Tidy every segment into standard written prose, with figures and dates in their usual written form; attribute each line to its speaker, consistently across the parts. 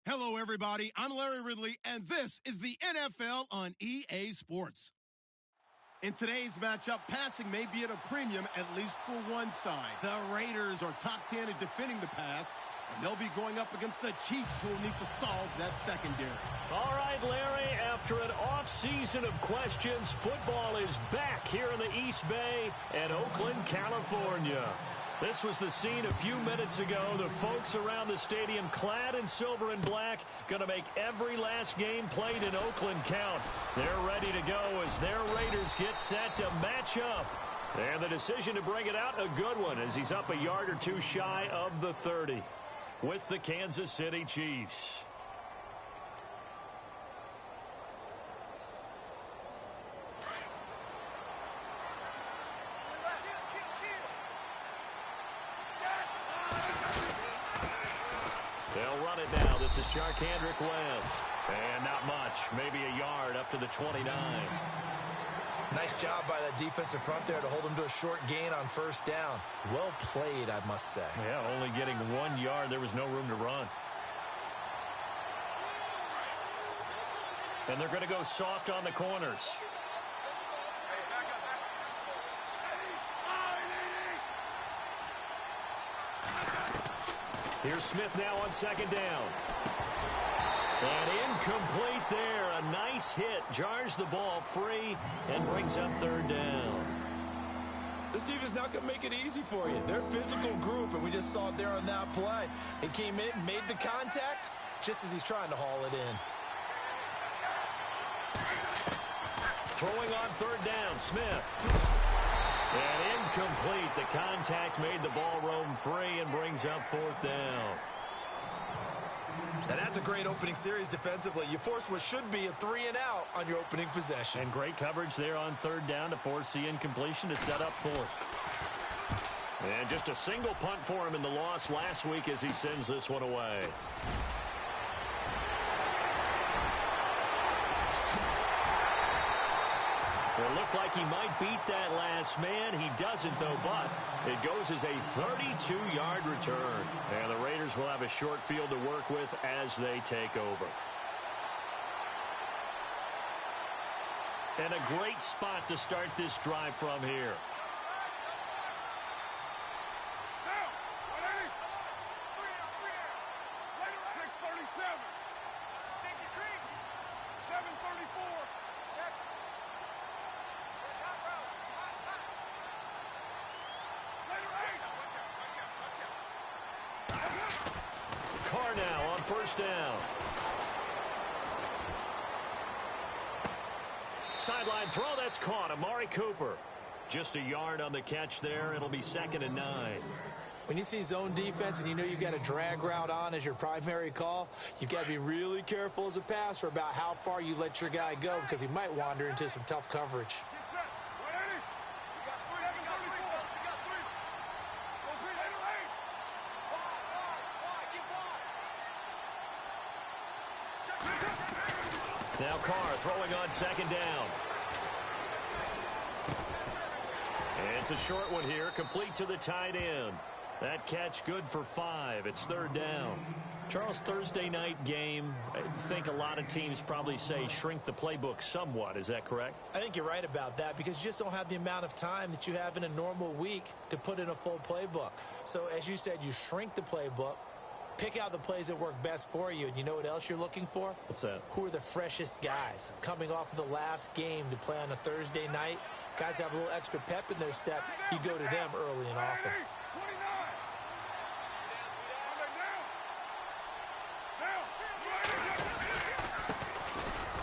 Speaker 1: Hello, everybody. I'm Larry Ridley, and this is the NFL on EA Sports. In today's matchup, passing may be at a premium, at least for one side. The Raiders are top 10 at defending the pass, and they'll be going up against the Chiefs, who will need to solve that secondary.
Speaker 2: All right, Larry, after an off-season of questions, football is back here in the East Bay at Oakland, California. This was the scene a few minutes ago. The folks around the stadium clad in silver and black going to make every last game played in Oakland count. They're ready to go as their Raiders get set to match up. And the decision to bring it out, a good one, as he's up a yard or two shy of the 30 with the Kansas City Chiefs. They'll run it now. This is Charkandrick West. And not much. Maybe a yard up to the 29.
Speaker 3: Nice job by that defensive front there to hold him to a short gain on first down. Well played, I must say.
Speaker 2: Yeah, only getting 1 yard. There was no room to run. And they're going to go soft on the corners. Here's Smith now on second down. And incomplete there. A nice hit. Jars the ball free and brings up third down.
Speaker 3: This defense is not going to make it easy for you. They're a physical group, and we just saw it there on that play. He came in, made the contact, just as he's trying to haul it in.
Speaker 2: Throwing on third down, Smith. And incomplete. The contact made the ball roam free and brings up fourth down.
Speaker 3: Now that's a great opening series defensively. You force what should be a 3-and-out on your opening possession.
Speaker 2: And great coverage there on third down to force the incompletion to set up fourth. And just a single punt for him in the loss last week as he sends this one away. It looked like he might beat that last man. He doesn't, though, but it goes as a 32-yard return. And the Raiders will have a short field to work with as they take over. And a great spot to start this drive from here. Carr now on first down. Sideline throw, that's caught. Amari Cooper. Just a yard on the catch there. It'll be 2nd and 9.
Speaker 3: When you see zone defense and you know you've got a drag route on as your primary call, you've got to be really careful as a passer about how far you let your guy go because he might wander into some tough coverage.
Speaker 2: Now Carr throwing on second down. And it's a short one here, complete to the tight end. That catch good for 5. It's third down. Charles, Thursday night game, I think a lot of teams probably say shrink the playbook somewhat. Is that correct?
Speaker 3: I think you're right about that because you just don't have the amount of time that you have in a normal week to put in a full playbook. So as you said, you shrink the playbook. Pick out the plays that work best for you. And you know what else you're looking for?
Speaker 2: What's that?
Speaker 3: Who are the freshest guys? Coming off of the last game to play on a Thursday night, guys have a little extra pep in their step. You go to them early and often.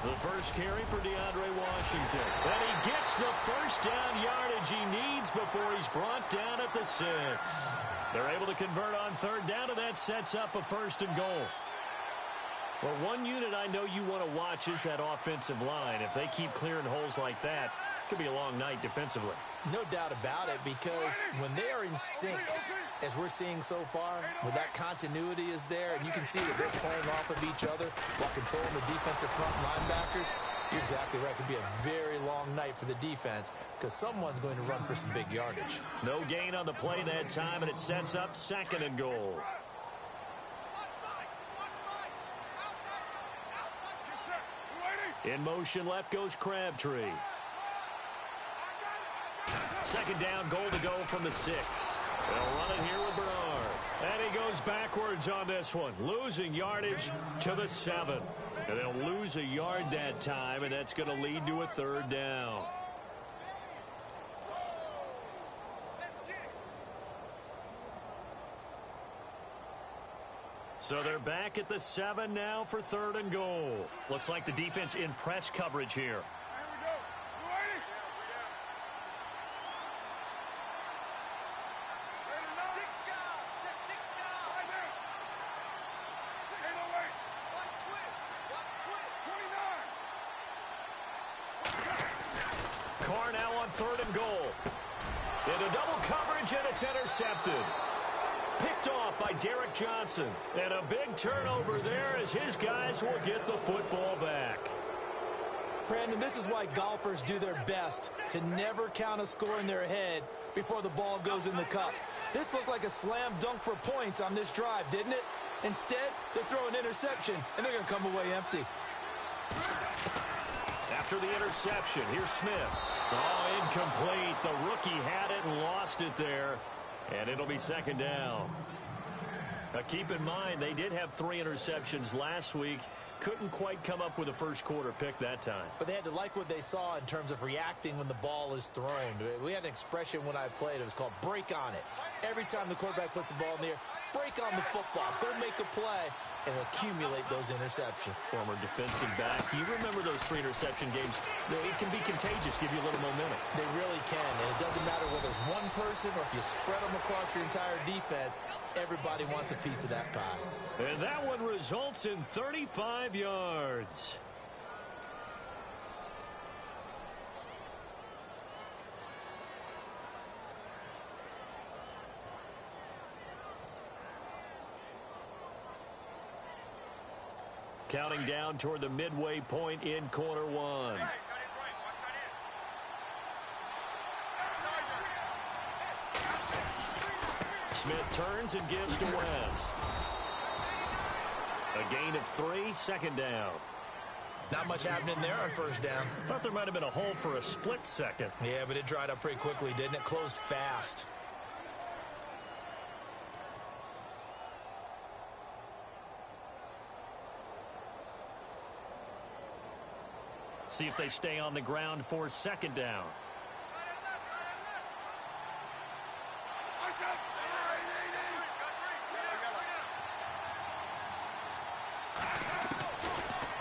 Speaker 2: The first carry for DeAndre Washington. And he gets the first down yardage he needs before he's brought down at the 6. They're able to convert on third down, and that sets up a 1st and goal. Well, one unit I know you want to watch is that offensive line. If they keep clearing holes like that, it could be a long night defensively.
Speaker 3: No doubt about it, because when they are in sync, as we're seeing so far, when that continuity is there, and you can see that they're playing off of each other while controlling the defensive front linebackers, you're exactly right. It could be a very long night for the defense because someone's going to run for some big yardage.
Speaker 2: No gain on the play that time, and it sets up 2nd and goal. In motion, left goes Crabtree. Second down, goal to go from the 6. They'll run it here with Bernard. And he goes backwards on this one, losing yardage to the 7. And they'll lose a yard that time, and that's going to lead to a third down. So they're back at the 7 now for third and goal. Looks like the defense in press coverage here. Carr now on third and goal. Into double coverage, and it's intercepted. Picked off by Derek Johnson. And a big turnover there as his guys will get the football back.
Speaker 3: Brandon, this is why golfers do their best to never count a score in their head before the ball goes in the cup. This looked like a slam dunk for points on this drive, didn't it? Instead, they throw an interception, and they're going to come away empty.
Speaker 2: After the interception, here's Smith. Oh, incomplete. The rookie had it and lost it there. And it'll be second down. Now keep in mind, they did have 3 interceptions last week. Couldn't quite come up with a first quarter pick that time.
Speaker 3: But they had to like what they saw in terms of reacting when the ball is thrown. We had an expression when I played. It was called break on it. Every time the quarterback puts the ball in the air, break on the football. Go make a play and accumulate those interceptions.
Speaker 2: Former defensive back. You remember those 3 interception games. It can be contagious, give you a little momentum.
Speaker 3: They really can, and it doesn't matter whether it's one person or if you spread them across your entire defense, everybody wants a piece of that pie.
Speaker 2: And that one results in 35 yards. Counting down toward the midway point in quarter 1. Smith turns and gives to West. A gain of 3, second down.
Speaker 3: Not much happening there on first down.
Speaker 2: Thought there might have been a hole for a split second.
Speaker 3: Yeah, but it dried up pretty quickly, didn't it? Closed fast.
Speaker 2: See if they stay on the ground for second down.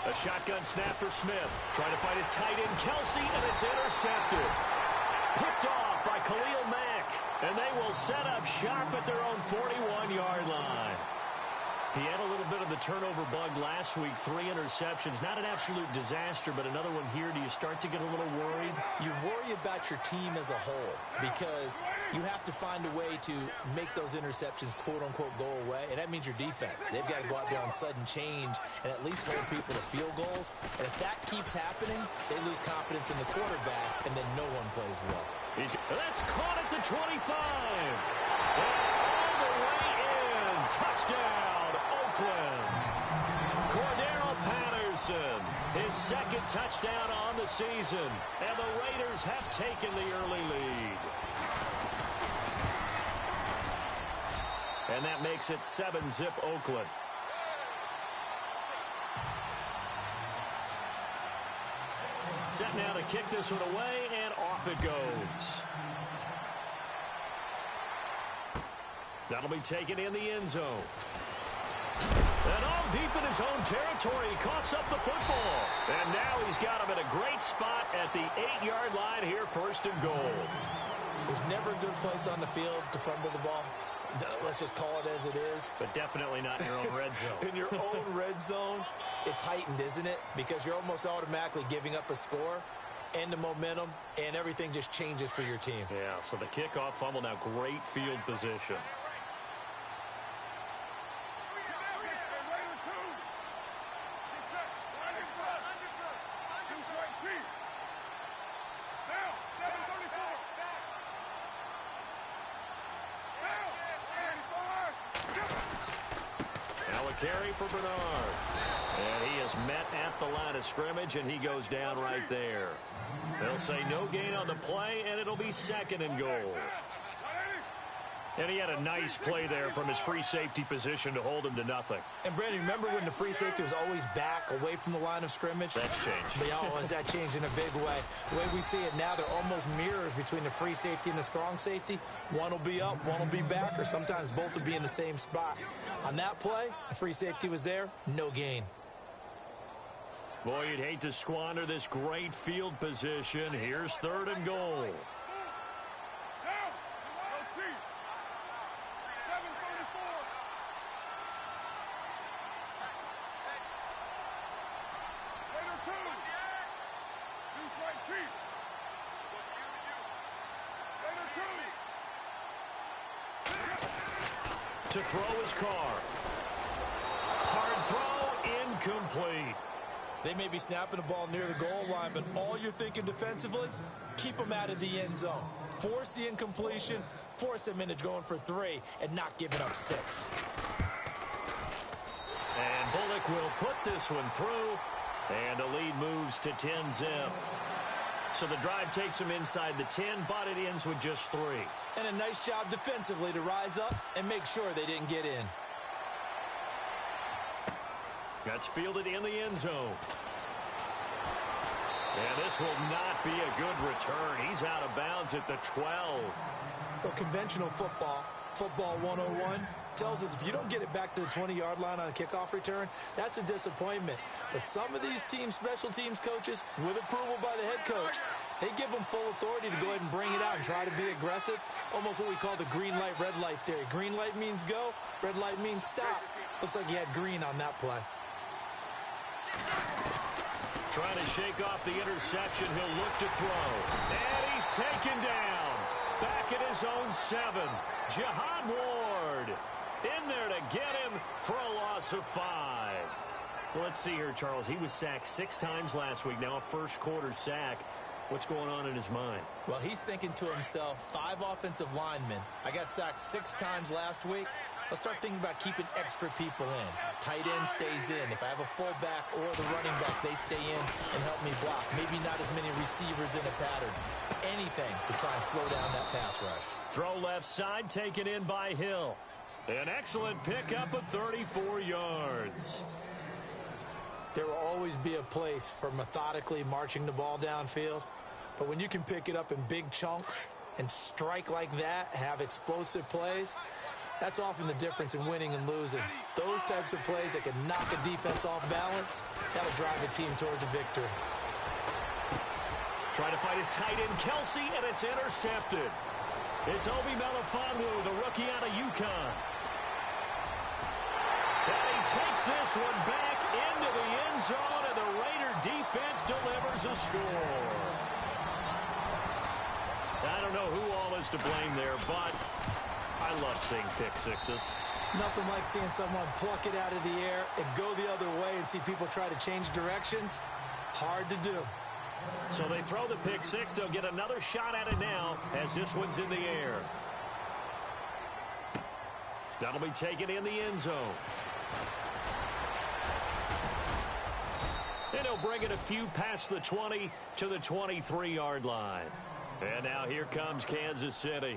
Speaker 2: A shotgun snap for Smith. Trying to find his tight end, Kelsey, and it's intercepted. Picked off by Khalil Mack. And they will set up shop at their own 41-yard line. He had a little bit of the turnover bug last week, 3 interceptions. Not an absolute disaster, but another one here. Do you start to get a little worried?
Speaker 3: You worry about your team as a whole because you have to find a way to make those interceptions, quote-unquote, go away, and that means your defense. They've got to go out there on sudden change and at least hold people to field goals. And if that keeps happening, they lose confidence in the quarterback, and then no one plays well.
Speaker 2: That's caught at the 25. All the way in. Touchdown. Cordero Patterson, his second touchdown on the season, and the Raiders have taken the early lead. And that makes it 7-zip Oakland. Set now to kick this one away, and off it goes. That'll be taken in the end zone. And all deep in his own territory, he coughs up the football. And now he's got him in a great spot at the 8-yard line here, first and goal.
Speaker 3: There's never a good place on the field to fumble the ball. Let's just call it as it is.
Speaker 2: But definitely not in your own red zone.
Speaker 3: In your own red zone, it's heightened, isn't it? Because you're almost automatically giving up a score and the momentum, and everything just changes for your team.
Speaker 2: Yeah, so the kickoff fumble, now great field position. Carry for Bernard. And he is met at the line of scrimmage, and he goes down right there. They'll say no gain on the play, and it'll be 2nd and goal. And he had a nice play there from his free safety position to hold him to nothing.
Speaker 3: And, Brandon, remember when the free safety was always back away from the line of scrimmage?
Speaker 2: That's changed.
Speaker 3: But, has that changed in a big way? The way we see it now, they're almost mirrors between the free safety and the strong safety. One will be up, one will be back, or sometimes both will be in the same spot. On that play, the free safety was there, no gain.
Speaker 2: Boy, you'd hate to squander this great field position. Here's 3rd and goal. To throw his car. Hard throw, incomplete.
Speaker 3: They may be snapping the ball near the goal line, but all you're thinking defensively, keep them out of the end zone. Force the incompletion, force them into going for 3, and not giving up 6.
Speaker 2: And Bullock will put this one through, and the lead moves to 10-zip. So the drive takes them inside the 10, but it ends with just 3.
Speaker 3: And a nice job defensively to rise up and make sure they didn't get in.
Speaker 2: That's fielded in the end zone. And this will not be a good return. He's out of bounds at the 12.
Speaker 3: Well, conventional football 101, tells us if you don't get it back to the 20-yard line on a kickoff return, that's a disappointment. But some of these teams, special teams coaches, with approval by the head coach, they give them full authority to go ahead and bring it out and try to be aggressive. Almost what we call the green light, red light theory. Green light means go, red light means stop. Looks like he had green on that play.
Speaker 2: Trying to shake off the interception. He'll look to throw. And he's taken down. Back at his own 7. Jihad Ward in there to get him for a loss of 5. Let's see here, Charles. He was sacked 6 times last week. Now a first-quarter sack. What's going on in his mind?
Speaker 3: Well, he's thinking to himself, 5 offensive linemen. I got sacked 6 times last week. Let's start thinking about keeping extra people in. Tight end stays in. If I have a fullback or the running back, they stay in and help me block. Maybe not as many receivers in a pattern. Anything to try and slow down that pass rush.
Speaker 2: Throw left side, taken in by Hill. An excellent pickup of 34 yards.
Speaker 3: There will always be a place for methodically marching the ball downfield. But when you can pick it up in big chunks and strike like that, have explosive plays, that's often the difference in winning and losing. Those types of plays that can knock a defense off balance, that'll drive a team towards a victory.
Speaker 2: Trying to fight his tight end, Kelsey, and it's intercepted. It's Obi Melifonwu, the rookie out of UConn. And he takes this one back into the end zone, and the Raider defense delivers a score. I don't know who all is to blame there, but I love seeing pick sixes.
Speaker 3: Nothing like seeing someone pluck it out of the air and go the other way and see people try to change directions. Hard to do.
Speaker 2: So they throw the pick six. They'll get another shot at it now as this one's in the air. That'll be taken in the end zone. And he'll bring it a few past the 20 to the 23-yard line. And now here comes Kansas City.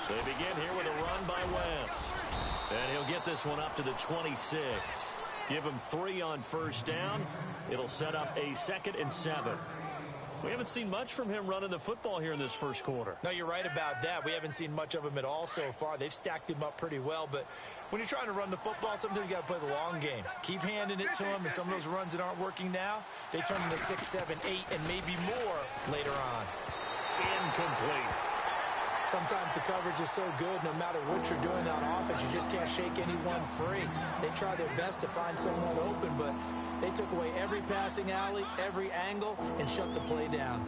Speaker 2: They begin here with a run by Wentz. And he'll get this one up to the 26. Give him 3 on first down. It'll set up a 2nd and 7. We haven't seen much from him running the football here in this first quarter.
Speaker 3: No, you're right about that. We haven't seen much of him at all so far. They've stacked him up pretty well, but when you're trying to run the football, sometimes you got to play the long game. Keep handing it to him, and some of those runs that aren't working now, they turn into 6, 7, 8, and maybe more later on.
Speaker 2: Incomplete.
Speaker 3: Sometimes the coverage is so good, no matter what you're doing on offense, you just can't shake anyone free. They try their best to find someone open, but they took away every passing alley, every angle, and shut the play down.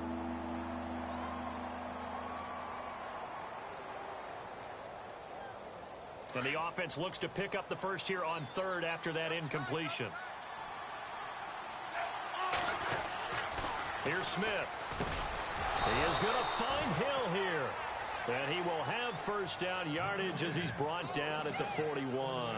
Speaker 2: And the offense looks to pick up the first here on third after that incompletion. Here's Smith. He is going to find Hill here. And he will have first down yardage as he's brought down at the 41.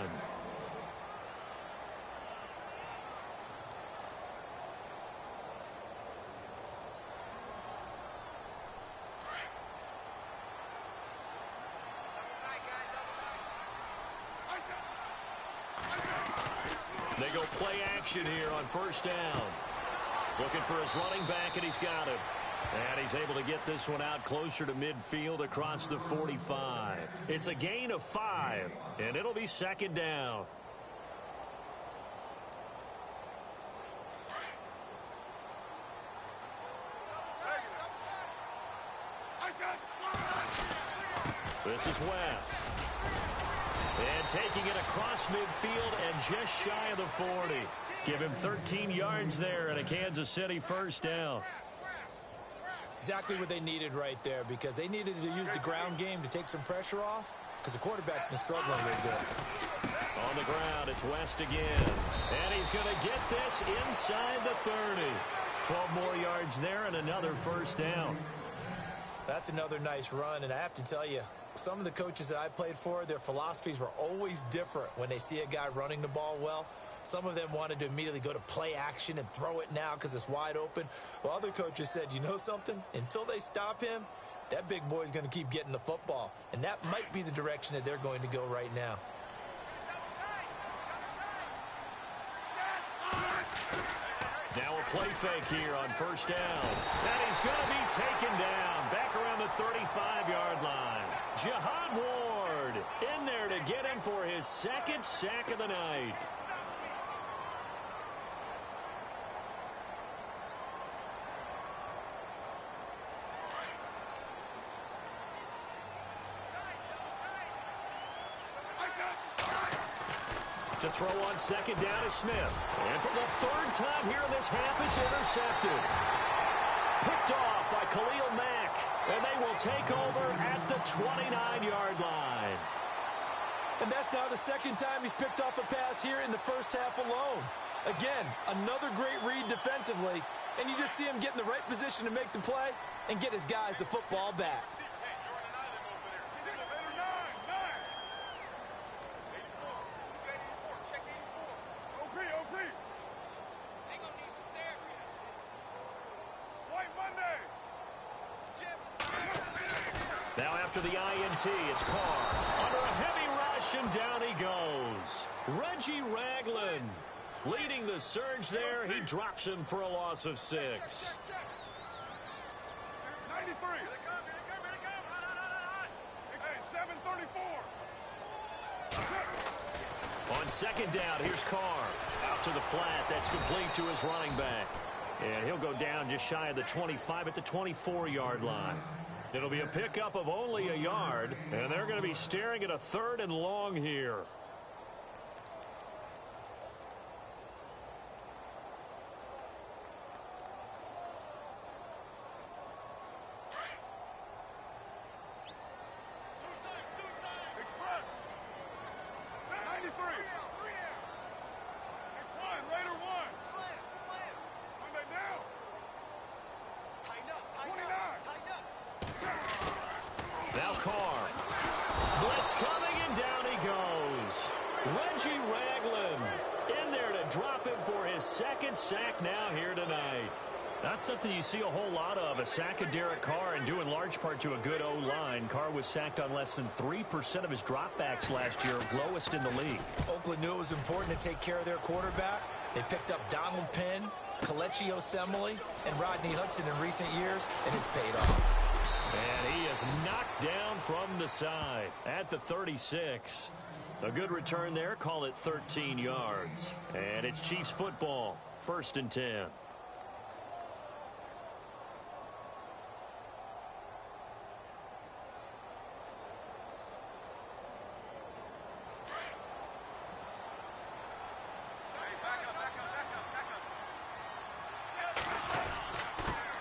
Speaker 2: They go play action here on first down. Looking for his running back, and he's got him. And he's able to get this one out closer to midfield across the 45. It's a gain of 5, and it'll be second down. This is West. And taking it across midfield and just shy of the 40. Give him 13 yards there and a Kansas City first down.
Speaker 3: Exactly what they needed right there, because they needed to use the ground game to take some pressure off, because the quarterback's been struggling a little bit.
Speaker 2: On the ground, it's West again. And he's going to get this inside the 30. 12 more yards there and another first down.
Speaker 3: That's another nice run, and I have to tell you, some of the coaches that I played for, their philosophies were always different when they see a guy running the ball well. Some of them wanted to immediately go to play action and throw it now because it's wide open. Well, other coaches said, you know something? Until they stop him, that big boy's going to keep getting the football. And that might be the direction that they're going to go right now.
Speaker 2: Now a play fake here on first down. And he's going to be taken down back around the 35-yard line. Jihad Ward in there to get him for his second sack of the night. To throw on second down is Smith. And for the third time here in this half, it's intercepted. Picked off by Khalil Mack. And they will take over at the 29-yard line.
Speaker 3: And that's now the second time he's picked off a pass here in the first half alone. Again, another great read defensively. And you just see him get in the right position to make the play and get his guys the football back.
Speaker 2: Now after the INT, it's Carr. Under a heavy rush, and down he goes. Reggie Ragland leading the surge there. He drops him for a loss of 6.
Speaker 4: 93. Hey, 734.
Speaker 2: On second down, here's Carr. Out to the flat. That's complete to his running back. And he'll go down just shy of the 25 at the 24-yard line. It'll be a pickup of only a yard, and they're going to be staring at a 3rd and long here.
Speaker 4: Express. 93. X1, Raider 1. Slam. Monday down. Tighten up. 29.
Speaker 2: Now Carr. Blitz coming, and down he goes. Reggie Ragland in there to drop him for his second sack now here tonight. That's something you see a whole lot of, a sack of Derek Carr, and due in large part to a good O-line. Carr was sacked on less than 3% of his dropbacks last year, lowest in the league.
Speaker 3: Oakland knew it was important to take care of their quarterback. They picked up Donald Penn, Kelechi Osemele, and Rodney Hudson in recent years, and it's paid off.
Speaker 2: And he is knocked down from the side at the 36. A good return there. Call it 13 yards. And it's Chiefs football. 1st and 10.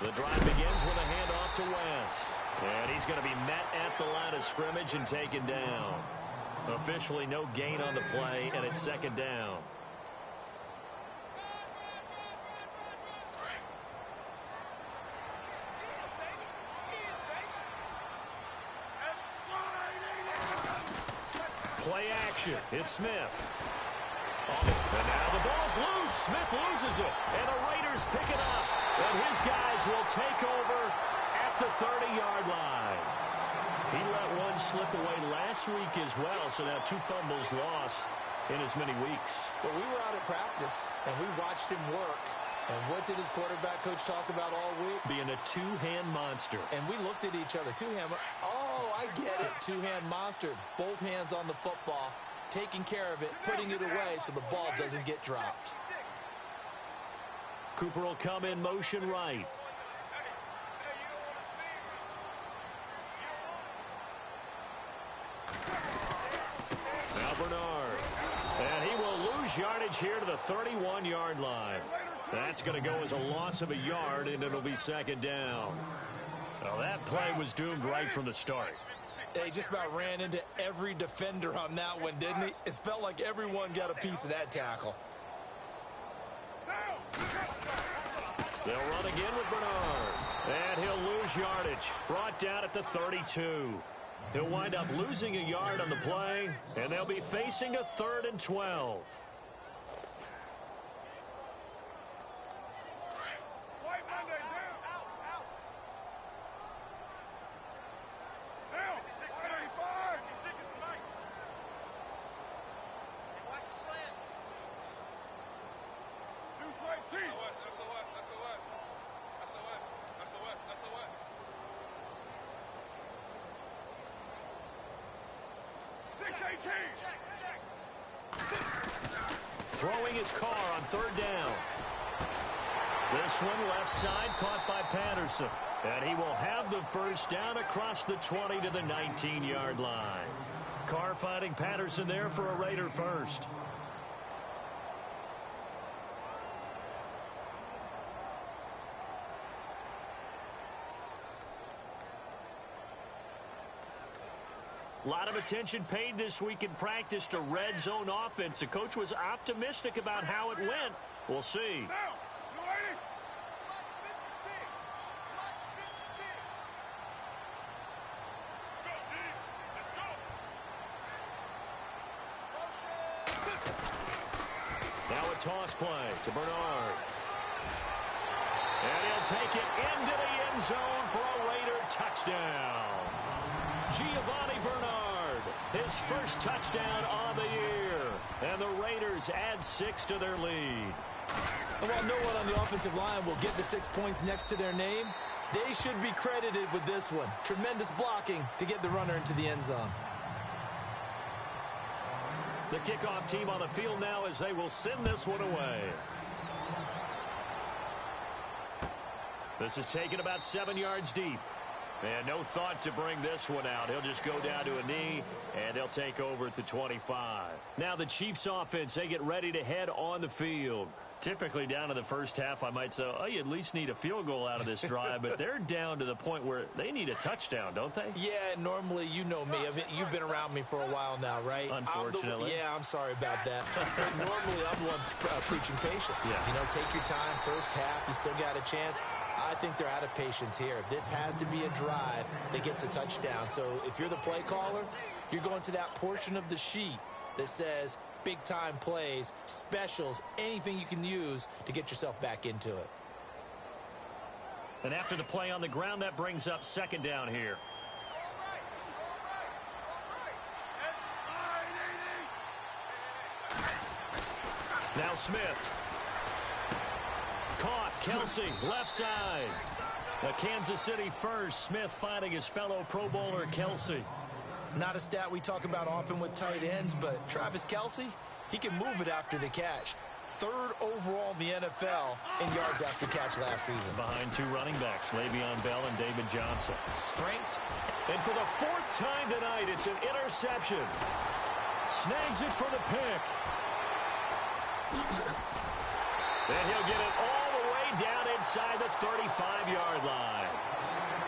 Speaker 2: The drive begins with a handoff to West. And he's going to be met at the line of scrimmage and taken down. Officially no gain on the play, and it's second down. Play action. It's Smith. And now the ball's loose. Smith loses it. And the Raiders pick it up. And his guys will take over at the 30-yard line. He let one slip away last week as well, so now 2 fumbles lost in as many weeks.
Speaker 3: Well, we were out at practice, and we watched him work. And what did his quarterback coach talk about all week?
Speaker 2: Being a two-hand monster.
Speaker 3: And we looked at each other. Two-hand. Oh, I get it. Two-hand monster. Both hands on the football, taking care of it, putting it away so the ball doesn't get dropped.
Speaker 2: Cooper will come in motion right. Now Bernard. And he will lose yardage here to the 31-yard line. That's going to go as a loss of a yard, and it'll be second down. Well, that play was doomed right from the start.
Speaker 3: They just about ran into every defender on that one, didn't he? It felt like everyone got a piece of that tackle.
Speaker 2: They'll run again with Bernard. And he'll lose yardage. Brought down at the 32. He'll wind up losing a yard on the play, and they'll be facing a 3rd and 12. Throwing his car on 3rd down. This one left side caught by Patterson. And he will have the first down across the 20 to the 19-yard line. Carr finding Patterson there for a Raider first. A lot of attention paid this week in practice to red zone offense. The coach was optimistic about how it went. We'll see. Now a toss play to Bernard. And he'll take it into the end zone for a Raider touchdown. Giovanni Bernard, his first touchdown on the year. And the Raiders add 6 to their lead.
Speaker 3: And while no one on the offensive line will get the 6 points next to their name, they should be credited with this one. Tremendous blocking to get the runner into the end zone.
Speaker 2: The kickoff team on the field now as they will send this one away. This is taken about 7 yards deep. And no thought to bring this one out. He'll just go down to a knee, and they'll take over at the 25. Now the Chiefs offense, they get ready to head on the field. Typically down in the first half, I might say, oh, you at least need a field goal out of this drive. But they're down to the point where they need a touchdown, don't they?
Speaker 3: Yeah, normally, you know me. I mean, you've been around me for a while now, right?
Speaker 2: Unfortunately.
Speaker 3: I'm sorry about that. Normally, I'm the one preaching patience.
Speaker 2: Yeah.
Speaker 3: You know, take your time. First half, you still got a chance. I think they're out of patience here. This has to be a drive that gets a touchdown. So if you're the play caller, you're going to that portion of the sheet that says big-time plays, specials, anything you can use to get yourself back into it.
Speaker 2: And after the play on the ground, that brings up second down here. Now Smith. Caught. Kelsey, left side. The Kansas City first. Smith finding his fellow Pro Bowler Kelsey.
Speaker 3: Not a stat we talk about often with tight ends, but Travis Kelsey, he can move it after the catch. 3rd overall in the NFL in yards after catch last season.
Speaker 2: Behind 2 running backs, Le'Veon Bell and David Johnson.
Speaker 3: Strength.
Speaker 2: And for the 4th time tonight, it's an interception. Snags it for the pick. And he'll get it all the way down inside the 35-yard line.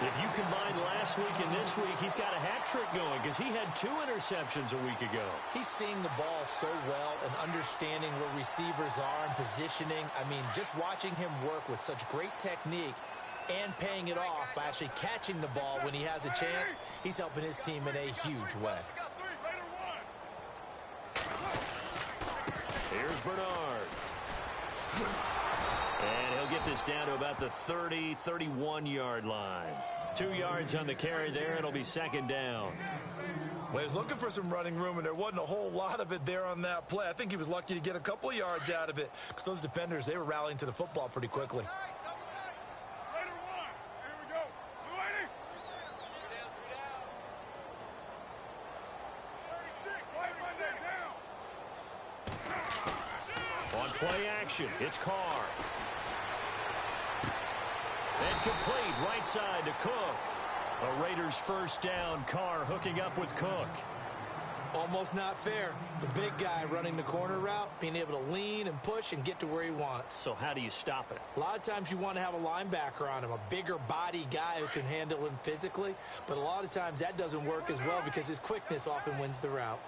Speaker 2: If you combine last week and this week, he's got a hat trick going because he had 2 interceptions a week ago.
Speaker 3: He's seeing the ball so well and understanding where receivers are and positioning. I mean, just watching him work with such great technique and paying it off by actually catching the ball when he has a chance, he's helping his team in a huge way.
Speaker 2: Here's Bernard. And he'll get this down to about the 30, 31-yard line. 2 yards on the carry there. It'll be second down.
Speaker 5: Well, he was looking for some running room, and there wasn't a whole lot of it there on that play. I think he was lucky to get a couple of yards out of it because those defenders, they were rallying to the football pretty quickly.
Speaker 2: On play action, it's Carr. And complete right side to Cook. A Raiders first down. Carr hooking up with Cook.
Speaker 3: Almost not fair. The big guy running the corner route, being able to lean and push and get to where he wants.
Speaker 2: So how do you stop it?
Speaker 3: A lot of times you want to have a linebacker on him, a bigger body guy who can handle him physically. But a lot of times that doesn't work as well because his quickness often wins the route.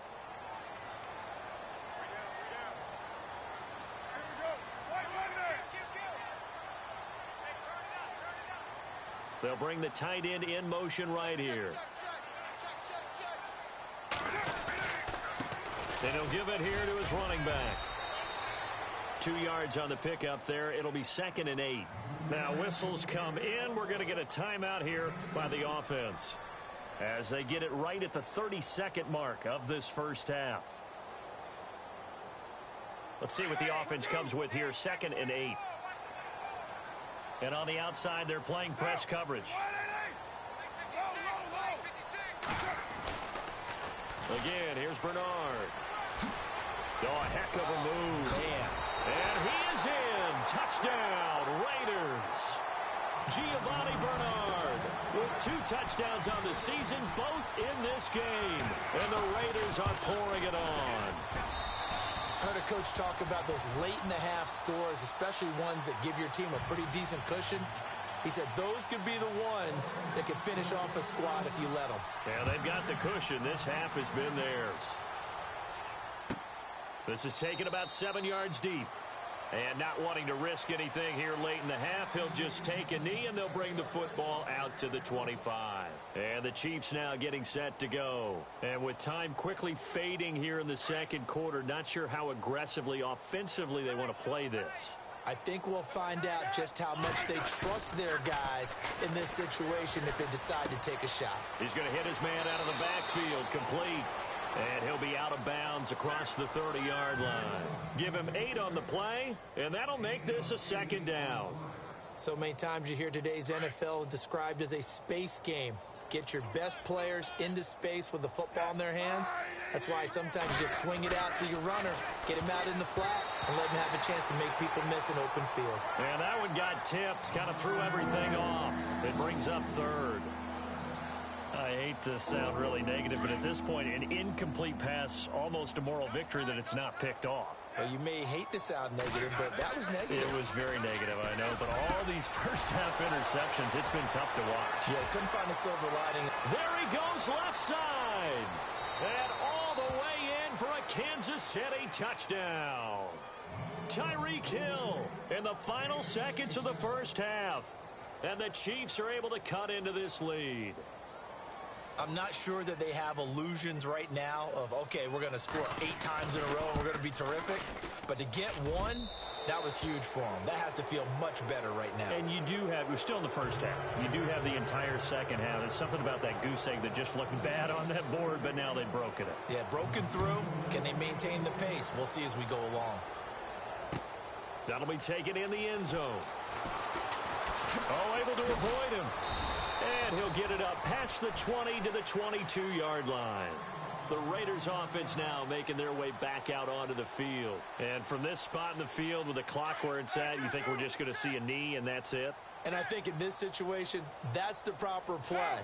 Speaker 2: They'll bring the tight end in motion right here. Then he'll give it here to his running back. 2 yards on the pickup there. It'll be 2nd and 8. Now whistles come in. We're going to get a timeout here by the offense as they get it right at the 32nd mark of this first half. Let's see what the offense comes with here. 2nd and 8. And on the outside, they're playing press coverage. Again, here's Bernard. Oh, a heck of a move.
Speaker 3: Man.
Speaker 2: And he is in. Touchdown, Raiders. Giovanni Bernard with 2 touchdowns on the season, both in this game. And the Raiders are pouring it on.
Speaker 3: I heard a coach talk about those late-in-the-half scores, especially ones that give your team a pretty decent cushion. He said those could be the ones that could finish off a squad if you let them.
Speaker 2: Yeah, they've got the cushion. This half has been theirs. This is taken about 7 yards deep. And not wanting to risk anything here late in the half, he'll just take a knee, and they'll bring the football out to the 25. And the Chiefs now getting set to go. And with time quickly fading here in the second quarter, not sure how aggressively, offensively they want to play this.
Speaker 3: I think we'll find out just how much they trust their guys in this situation if they decide to take a shot.
Speaker 2: He's going to hit his man out of the backfield, complete. And he'll be out of bounds across the 30-yard line. Give him 8 on the play, and that'll make this a 2nd down.
Speaker 3: So many times you hear today's NFL described as a space game. Get your best players into space with the football in their hands. That's why sometimes you just swing it out to your runner, get him out in the flat, and let him have a chance to make people miss an open field.
Speaker 2: And that one got tipped, kind of threw everything off. It brings up 3rd. I hate to sound really negative, but at this point, an incomplete pass, almost a moral victory that it's not picked off.
Speaker 3: Well, you may hate to sound negative, but that was negative.
Speaker 2: It was very negative, I know, but all these first-half interceptions, it's been tough to watch.
Speaker 3: Yeah, couldn't find a silver lining.
Speaker 2: There he goes left side. And all the way in for a Kansas City touchdown. Tyreek Hill in the final seconds of the first half. And the Chiefs are able to cut into this lead.
Speaker 3: I'm not sure that they have illusions right now of, okay, we're going to score 8 times in a row and we're going to be terrific. But to get 1, that was huge for them. That has to feel much better right now.
Speaker 2: And you do have, we're still in the first half. You do have the entire second half. There's something about that goose egg that just looked bad on that board, but now they've broken it.
Speaker 3: Yeah, broken through. Can they maintain the pace? We'll see as we go along.
Speaker 2: That'll be taken in the end zone. Oh, able to avoid him. And he'll get it up past the 20 to the 22-yard line. The Raiders offense now making their way back out onto the field. And from this spot in the field with the clock where it's at, you think we're just going to see a knee and that's it?
Speaker 3: And I think in this situation, that's the proper play.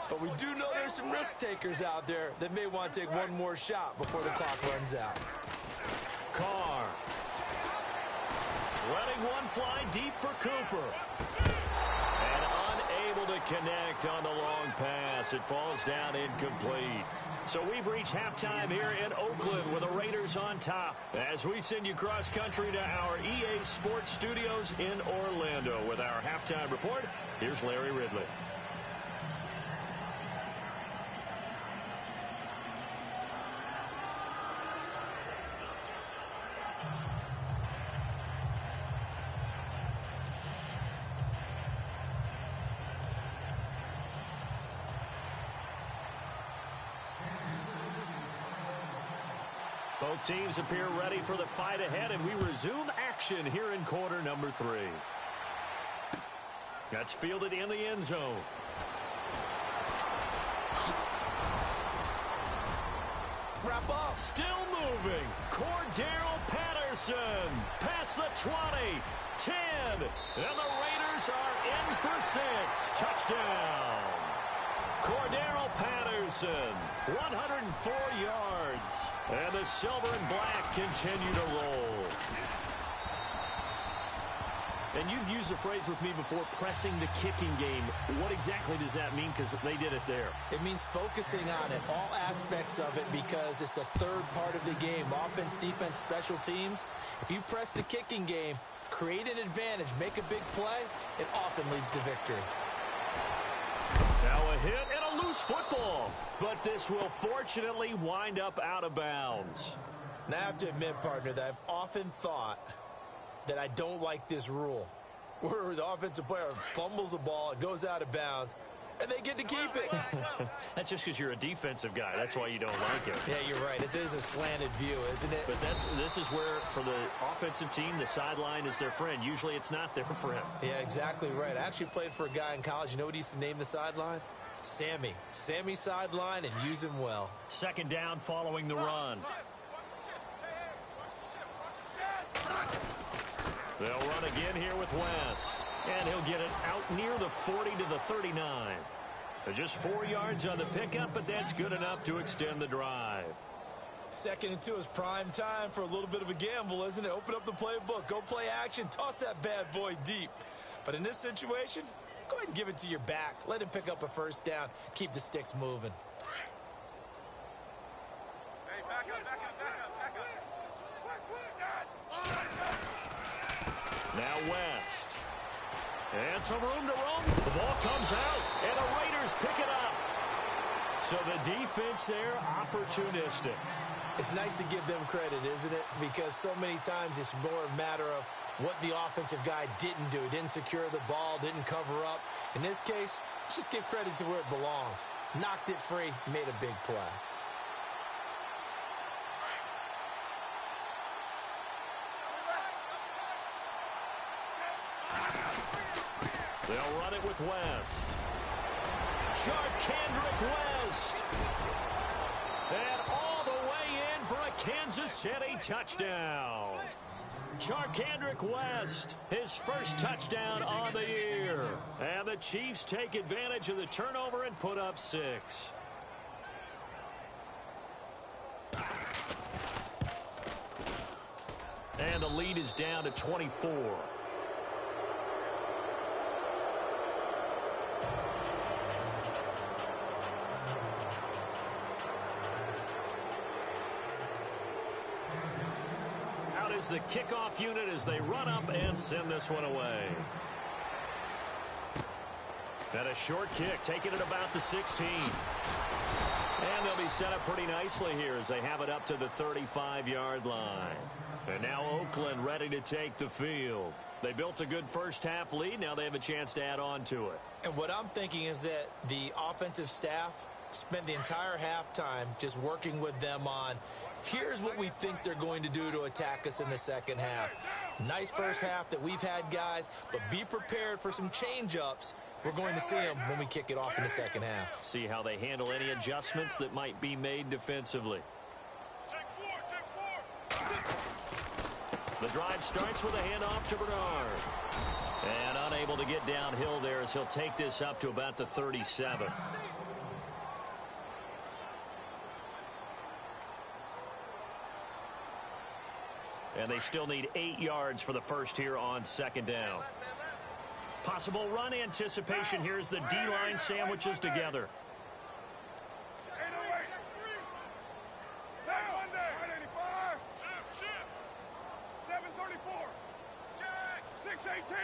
Speaker 3: But we do know there's some risk takers out there that may want to take one more shot before the clock runs out.
Speaker 2: Carr. Letting one fly deep for Cooper. And unable to connect on the long pass. It falls down incomplete. So we've reached halftime here in Oakland with the Raiders on top. As we send you cross-country to our EA Sports Studios in Orlando with our halftime report, here's Larry Ridley. Both teams appear ready for the fight ahead, and we resume action here in quarter number 3. That's fielded in the end zone.
Speaker 3: Wrap up.
Speaker 2: Still moving. Cordero Patterson. Past the 20. 10. And the Raiders are in for 6. Touchdown. Cordero Patterson, 104 yards. And the silver and black continue to roll. And you've used the phrase with me before, pressing the kicking game. What exactly does that mean? Because they did it there.
Speaker 3: It means focusing on it, all aspects of it, because it's the third part of the game. Offense, defense, special teams. If you press the kicking game, create an advantage, make a big play, it often leads to victory.
Speaker 2: Now a hit and a loose football. But this will fortunately wind up out of bounds.
Speaker 3: Now I have to admit, partner, that I've often thought that I don't like this rule, where the offensive player fumbles the ball, it goes out of bounds, and they get to keep it.
Speaker 2: That's just because you're a defensive guy. That's why you don't like it.
Speaker 3: Yeah, you're right. It is a slanted view, isn't it?
Speaker 2: But this is where, for the offensive team, the sideline is their friend. Usually it's not their friend.
Speaker 3: Yeah, exactly right. I actually played for a guy in college. You know what he used to name the sideline? Sammy. Sammy sideline, and use him well.
Speaker 2: Second down following the run. They'll run again here with West. And he'll get it out near the 40 to the 39. They're just 4 yards on the pickup, but that's good enough to extend the drive.
Speaker 3: 2nd and 2 is prime time for a little bit of a gamble, isn't it? Open up the playbook, go play action, toss that bad boy deep. But in this situation, go ahead and give it to your back. Let him pick up a first down. Keep the sticks moving.
Speaker 4: Hey, back up, back up, back up, back up.
Speaker 2: Now West. And some room to roam. The ball comes out, and the Raiders pick it up. So the defense there, opportunistic.
Speaker 3: It's nice to give them credit, isn't it? Because so many times it's more a matter of what the offensive guy didn't do. Didn't secure the ball, didn't cover up. In this case, let's just give credit to where it belongs. Knocked it free, made a big play.
Speaker 2: They'll run it with West. Charkandrick West. And all the way in for a Kansas City touchdown. Charkandrick West, his first touchdown on the year. And the Chiefs take advantage of the turnover and put up 6. And the lead is down to 24. The kickoff unit as they run up and send this one away. And a short kick, taking it about the 16. And they'll be set up pretty nicely here as they have it up to the 35-yard line. And now Oakland ready to take the field. They built a good first-half lead. Now they have a chance to add on to it.
Speaker 3: And what I'm thinking is that the offensive staff spent the entire halftime just working with them on, here's what we think they're going to do to attack us in the second half. Nice first half that we've had, guys, but be prepared for some change-ups. We're going to see them when we kick it off in the second half.
Speaker 2: See how they handle any adjustments that might be made defensively. The drive starts with a handoff to Bernard. And unable to get downhill there as he'll take this up to about the 37. And they still need 8 yards for the first here on second down. Possible run anticipation here as the D-line sandwiches together.
Speaker 4: 808. Now, 185. 734. 618.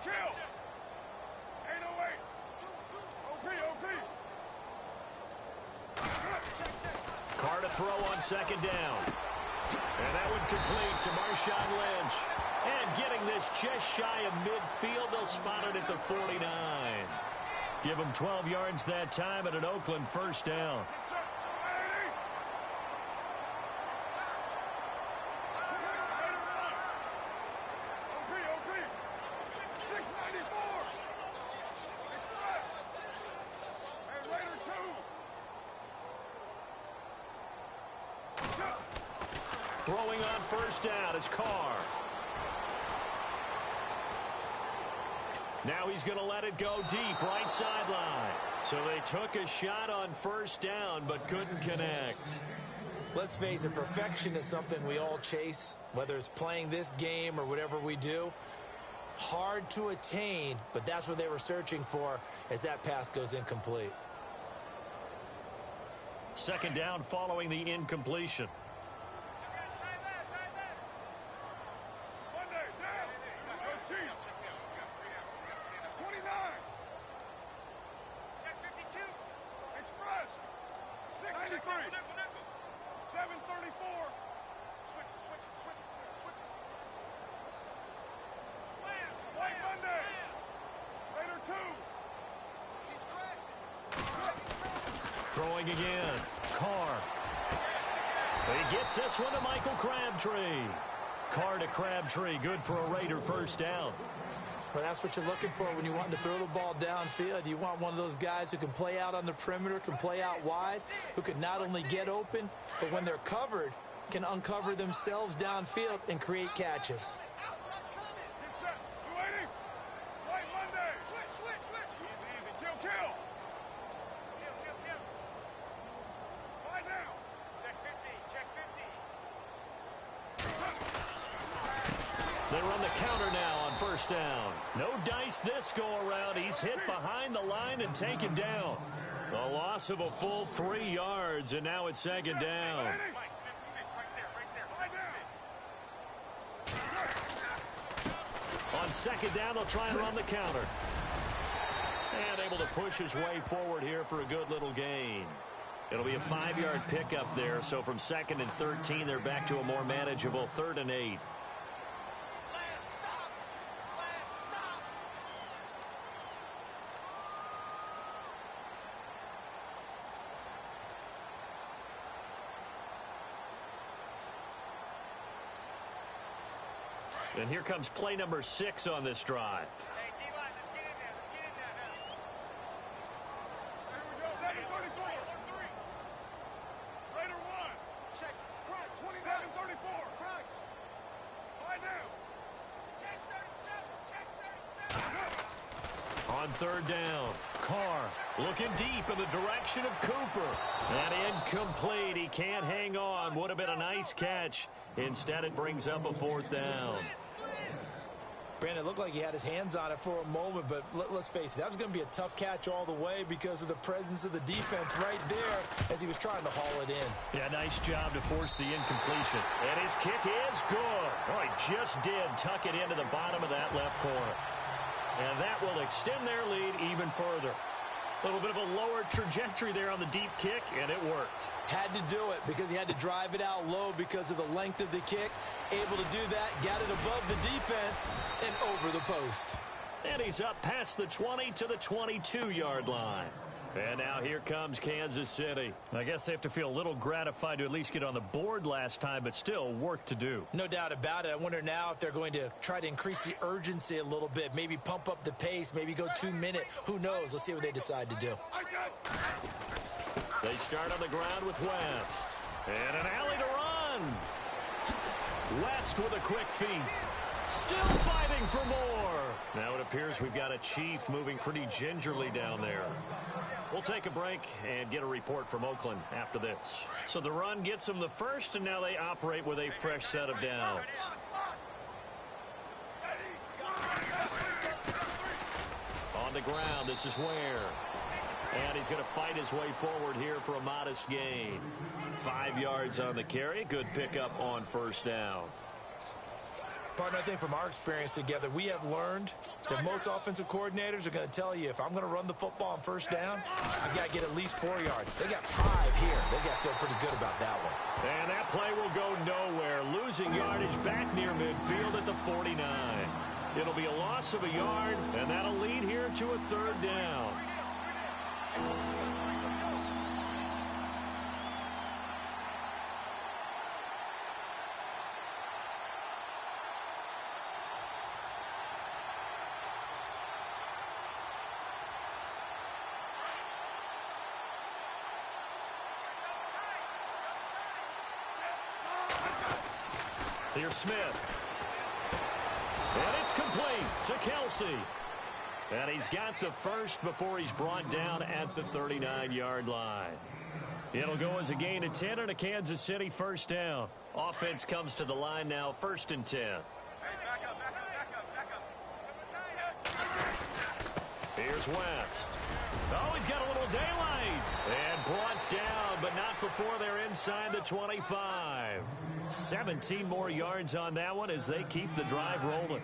Speaker 4: Kill. 808. OP.
Speaker 2: Carr to throw on second down. And that one complete to Marshawn Lynch. And getting this just shy of midfield, they'll spot it at the 49. Give them 12 yards that time and an Oakland first down. Throwing on first down is Carr. Now he's going to let it go deep, right sideline. So they took a shot on first down, but couldn't connect.
Speaker 3: Let's face it, perfection is something we all chase, whether it's playing this game or whatever we do. Hard to attain, but that's what they were searching for as that pass goes incomplete.
Speaker 2: Second down following the incompletion. Throwing again. Carr. He gets this one to Michael Crabtree. Carr to Crabtree. Good for a Raider first down.
Speaker 3: Well, that's what you're looking for when you want to throw the ball downfield. You want one of those guys who can play out on the perimeter, can play out wide, who can not only get open, but when they're covered, can uncover themselves downfield and create catches.
Speaker 2: They run the counter now on first down. No dice this go-around. He's hit behind the line and taken down. A loss of a full 3 yards, and now it's second down. On second down, they'll try and run the counter. And able to push his way forward here for a good little gain. It'll be a 5-yard pickup there, so from 2nd and 13, they're back to a more manageable 3rd and 8. And here comes play number 6 on this drive.
Speaker 4: Hey, D-line, let's get in there. Let's get in there now. Here we go. 734. Raider 1. Check. Crunch. 27-34. Crunch. Lie down. Check 37. Check 37.
Speaker 2: On third down, Carr looking deep in the direction of Cooper. And incomplete. He can't hang on. Would have been a nice catch. Instead, it brings up a 4th down.
Speaker 3: Brandon, it looked like he had his hands on it for a moment, but let's face it, that was going to be a tough catch all the way because of the presence of the defense right there as he was trying to haul it in.
Speaker 2: Yeah, nice job to force the incompletion. And his kick is good. Oh, he just did tuck it into the bottom of that left corner. And that will extend their lead even further. A little bit of a lower trajectory there on the deep kick, and it worked.
Speaker 3: Had to do it because he had to drive it out low because of the length of the kick. Able to do that, got it above the defense and over the post.
Speaker 2: And he's up past the 20 to the 22-yard line. And now here comes Kansas City. I guess they have to feel a little gratified to at least get on the board last time, but still work to do.
Speaker 3: No doubt about it. I wonder now if they're going to try to increase the urgency a little bit, maybe pump up the pace, maybe go 2-minute. Who knows? Let's see what they decide to do.
Speaker 2: They start on the ground with West. And an alley to run. West with a quick feed. Still fighting for more. Now it appears we've got a Chief moving pretty gingerly down there. We'll take a break and get a report from Oakland after this. So the run gets them the first, and now they operate with a fresh set of downs. on the ground. This is Ware. And he's going to fight his way forward here for a modest gain. 5 yards on the carry. Good pickup on first down.
Speaker 5: Partner, I think from our experience together, we have learned that most offensive coordinators are going to tell you, if I'm going to run the football on first down, I've got to get at least 4 yards. They got 5 here. They got to feel pretty good about that one.
Speaker 2: And that play will go nowhere. Losing yardage back near midfield at the 49. It'll be a loss of a yard, and that'll lead here to a third down. Here's Smith. And it's complete to Kelsey. And he's got the first before he's brought down at the 39-yard line. It'll go as a gain of 10 and a Kansas City first down. Offense comes to the line now, 1st and 10. Here's West. Oh, he's got a little daylight. And brought down, but not before they're inside the 25. 17 more yards on that one as they keep the drive rolling.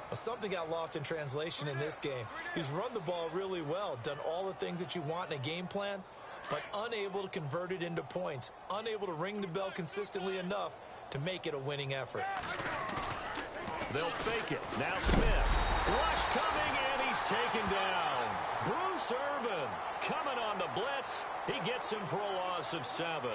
Speaker 5: Well, something got lost in translation in this game. He's run the ball really well, done all the things that you want in a game plan, but unable to convert it into points, unable to ring the bell consistently enough to make it a winning effort.
Speaker 2: They'll fake it. Now Smith. Rush coming, and he's taken down. Bruce Irvin coming on the blitz. He gets him for a loss of 7.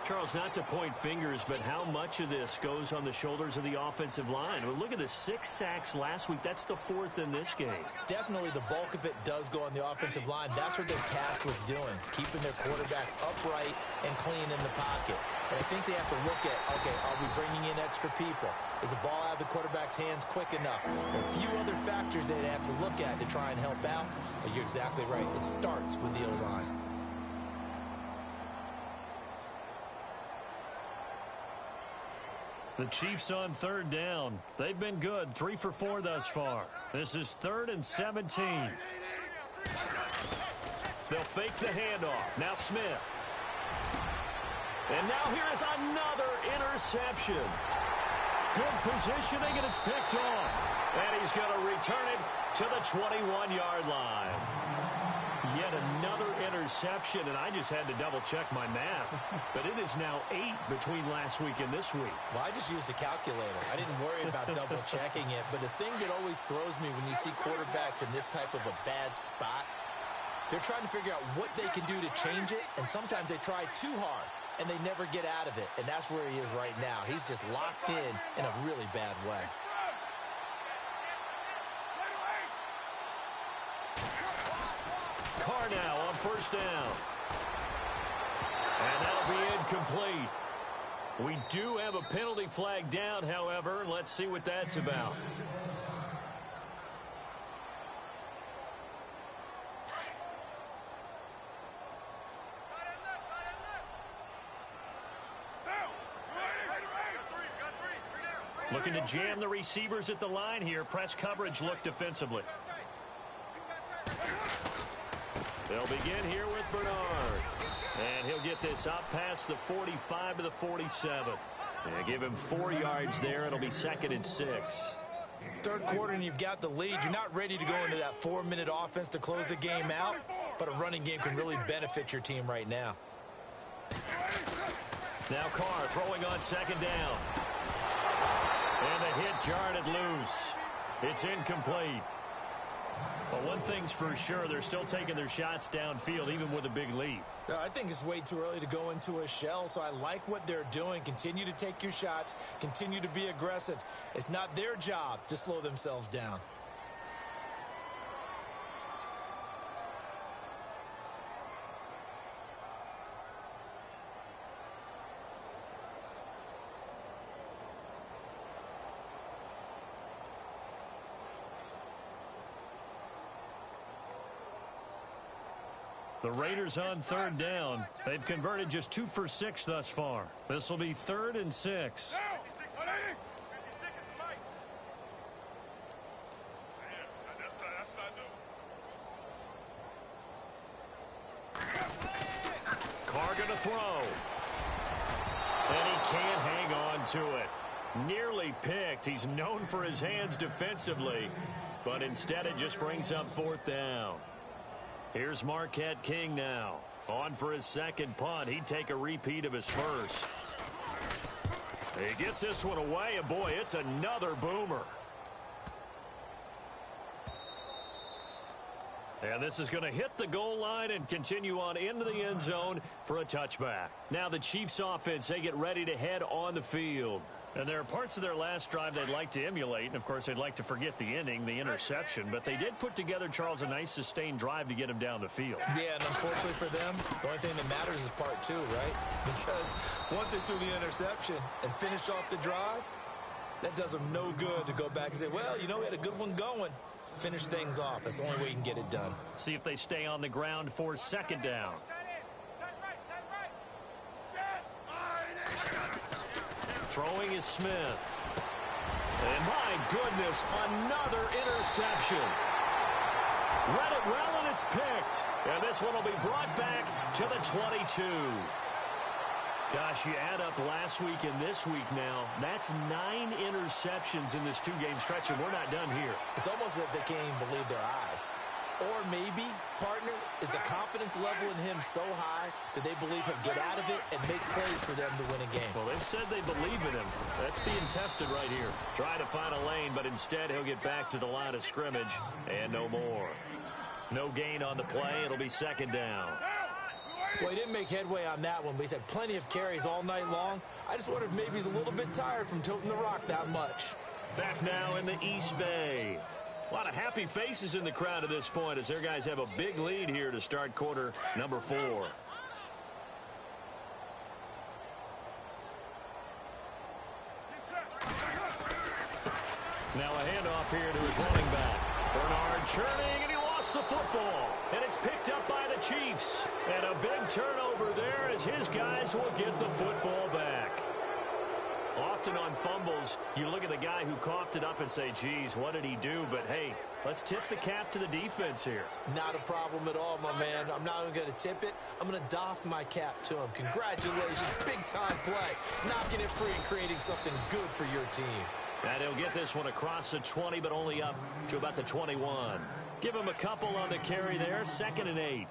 Speaker 2: Charles, not to point fingers, but how much of this goes on the shoulders of the offensive line? Well, look at the 6 sacks last week. That's the 4th in this game.
Speaker 5: Definitely the bulk of it does go on the offensive line. That's what they're tasked with doing, keeping their quarterback upright and clean in the pocket. But I think they have to look at, okay, are we bringing in extra people? Is the ball out of the quarterback's hands quick enough? There are a few other factors they'd have to look at to try and help out. But you're exactly right. It starts with the O-line.
Speaker 2: The Chiefs on 3rd down. They've been good, 3 for 4 thus far. This is 3rd and 17. They'll fake the handoff. Now Smith. And now here is another interception. Good positioning, and it's picked off. And he's going to return it to the 21-yard line. Yet another interception, and I just had to double-check my math. But it is now 8 between last week and this week.
Speaker 5: Well, I just used a calculator. I didn't worry about double-checking it. But the thing that always throws me when you see quarterbacks in this type of a bad spot, they're trying to figure out what they can do to change it, and sometimes they try too hard, and they never get out of it. And that's where he is right now. He's just locked in a really bad way.
Speaker 2: Carr now on 1st down. And that'll be incomplete. We do have a penalty flag down, however. Let's see what that's about. Looking to jam the receivers at the line here. Press coverage look defensively. They'll begin here with Bernard. And he'll get this up past the 45 to the 47. And give him 4 yards there. It'll be 2nd and 6.
Speaker 5: Third quarter and you've got the lead. You're not ready to go into that 4-minute offense to close the game out. But a running game can really benefit your team right now.
Speaker 2: Now Carr throwing on 2nd down. And the hit jarred it loose. It's incomplete. Well, one thing's for sure, they're still taking their shots downfield, even with a big lead.
Speaker 5: I think it's way too early to go into a shell, so I like what they're doing. Continue to take your shots. Continue to be aggressive. It's not their job to slow themselves down.
Speaker 2: The Raiders on 3rd down. They've converted just 2 for 6 thus far. This will be 3rd and 6. to throw. And he can't hang on to it. Nearly picked. He's known for his hands defensively, but instead it just brings up 4th down. Here's Marquette King now. On for his second punt. He'd take a repeat of his first. He gets this one away, and boy, it's another boomer. And this is going to hit the goal line and continue on into the end zone for a touchback. Now the Chiefs offense, they get ready to head on the field. And there are parts of their last drive they'd like to emulate, and of course they'd like to forget the inning, the interception, but they did put together, Charles, a nice sustained drive to get him down the field.
Speaker 5: Yeah, and unfortunately for them, the only thing that matters is part 2, right? Because once they threw the interception and finished off the drive, that does them no good to go back and say, well, you know, we had a good one going. Finish things off. That's the only way you can get it done.
Speaker 2: See if they stay on the ground for 2nd down. Throwing is Smith. And my goodness, another interception. Read it well, and it's picked. And this one will be brought back to the 22. Gosh, you add up last week and this week now, that's 9 interceptions in this 2-game stretch, and we're not done here.
Speaker 5: It's almost as if they can't even believe their eyes. Or maybe, partner, is the confidence level in him so high that they believe he'll get out of it and make plays for them to win a game.
Speaker 2: Well, they've said they believe in him. That's being tested right here. Try to find a lane, but instead he'll get back to the line of scrimmage and no more. No gain on the play. It'll be 2nd down.
Speaker 5: Well, he didn't make headway on that one, but he's had plenty of carries all night long. I just wonder if maybe he's a little bit tired from toting the rock that much.
Speaker 2: Back now in the East Bay. A lot of happy faces in the crowd at this point as their guys have a big lead here to start quarter number 4. Now a handoff here to his running back. Bernard churning, and he lost the football. And it's picked up by the Chiefs. And a big turnover there as his guys will get the football back. Often on fumbles, you look at the guy who coughed it up and say, geez, what did he do? But, hey, let's tip the cap to the defense here.
Speaker 5: Not a problem at all, my man. I'm not even going to tip it. I'm going to doff my cap to him. Congratulations. Big-time play. Knocking it free and creating something good for your team.
Speaker 2: And he'll get this one across the 20, but only up to about the 21. Give him a couple on the carry there. 2nd and 8.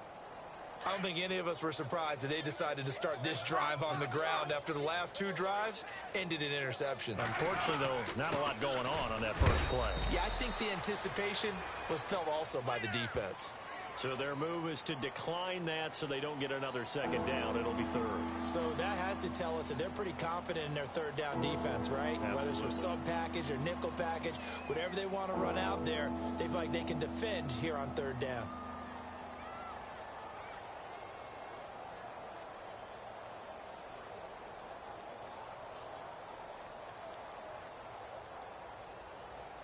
Speaker 5: I don't think any of us were surprised that they decided to start this drive on the ground after the last 2 drives ended in interceptions.
Speaker 2: Unfortunately, though, not a lot going on that first play.
Speaker 5: Yeah, I think the anticipation was felt also by the defense.
Speaker 2: So their move is to decline that so they don't get another 2nd down. It'll be 3rd.
Speaker 5: So that has to tell us that they're pretty confident in their 3rd down defense, right?
Speaker 2: Absolutely.
Speaker 5: Whether it's a sub package or nickel package, whatever they want to run out there, they feel like they can defend here on 3rd down.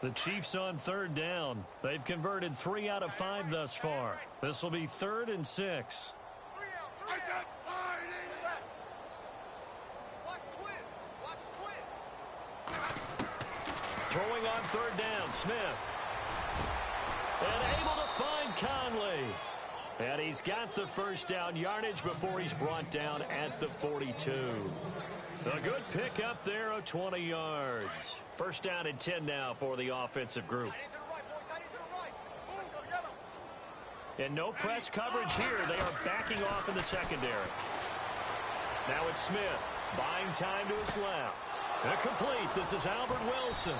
Speaker 2: The Chiefs on 3rd down. They've converted 3 out of 5 thus far. This will be 3rd and 6. Throwing on 3rd down, Smith. And able to find Conley. And he's got the first down yardage before he's brought down at the 42. A good pick up there of 20 yards. 1st down and 10 now for the offensive group. And no press coverage here. They are backing off in the secondary. Now it's Smith. Buying time to his left. And complete. This is Albert Wilson.